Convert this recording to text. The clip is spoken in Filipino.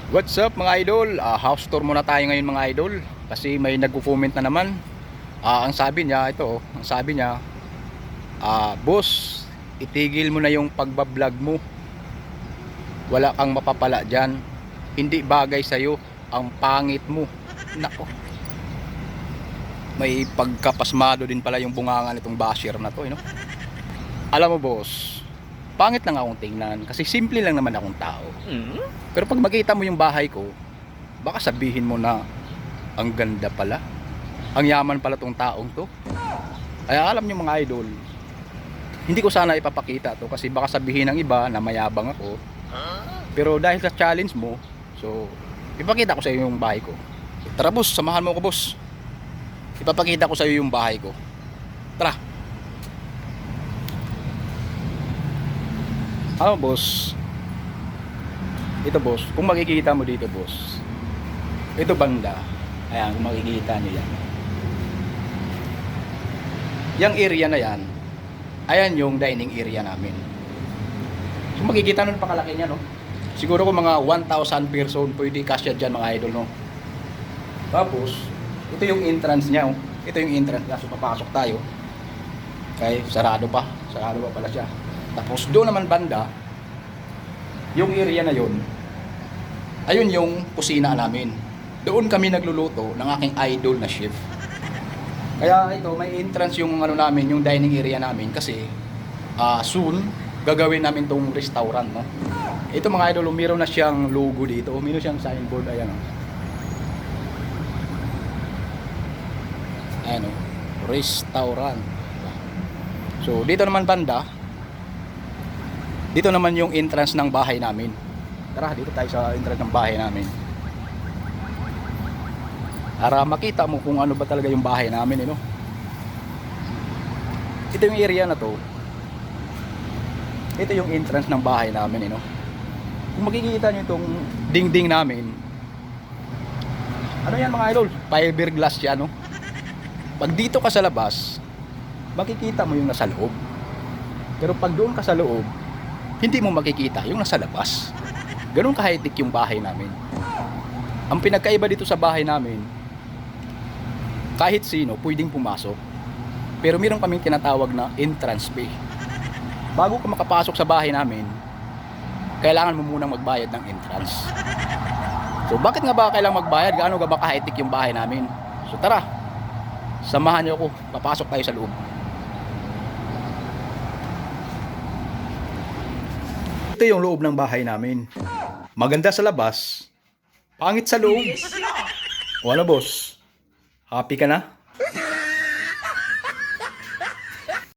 What's up mga idol? House tour muna tayo ngayon mga idol. Kasi may nagko-comment na naman. Ang sabi niya, ang sabi niya, boss, itigil mo na yung pagbablog mo. Wala kang mapapala dyan. Hindi bagay sa'yo. Ang pangit mo. Nako. May pagkapasmado din pala yung bunganga nitong basher na to, Alam mo boss, pangit lang akong tingnan kasi simple lang naman akong tao. Pero pag makita mo yung bahay ko, baka sabihin mo na ang ganda pala, ang yaman pala tong taong to. Kaya alam niyo mga idol, hindi ko sana ipapakita to kasi baka sabihin ng iba na mayabang ako. Pero dahil sa challenge mo, so ipakita ko sa iyo yung bahay ko. Tara boss, samahan mo ko boss. Ipapakita ko sa iyo yung bahay ko. Tara. Boss, ito boss, kung makikita mo dito boss, ito banda, ayan kung makikita niyo yan, yung area na yan, ayan yung dining area namin. So makikita nun pakalaki niya, no? Siguro kung mga 1,000 person pwede kasya dyan mga idol, no? Tapos ito yung entrance niya, oh. Ito yung entrance niya, so papasok tayo. Okay, sarado pa pala siya. Tapos doon naman banda, yung area na yun, ayun yung kusina namin. Doon kami nagluluto ng aking idol na chef. Kaya ito, may entrance yung ano namin, yung dining area namin kasi soon gagawin namin tong restaurant, no? Ito mga idol, meron na siyang logo dito, meron siyang signboard, ayan, oh. Ayan, oh, restaurant. So dito naman banda, dito naman yung entrance ng bahay namin. Tara, dito tayo sa entrance ng bahay namin. Para makita mo kung ano ba talaga yung bahay namin, no? Ito yung area na to. Ito yung entrance ng bahay namin, no? Kung makikita nyo itong dingding namin, ano yan mga idol? Fiberglass yan, no? Pag dito ka sa labas, makikita mo yung nasa loob. Pero pag doon ka sa loob, hindi mo makikita yung nasa labas. Ganun ka-high-tech yung bahay namin. Ang pinagkaiba dito sa bahay namin, kahit sino pwedeng pumasok. Pero meron kaming tinatawag na entrance fee. Bago ka makapasok sa bahay namin, kailangan mo munang magbayad ng entrance. So bakit nga ba kailangan magbayad? Gaano ga ba ka-high-tech yung bahay namin? So tara, samahan niyo ako, papasok tayo sa loob. Ito yung loob ng bahay namin. Maganda sa labas, pangit sa loob. O ano boss? Happy ka na?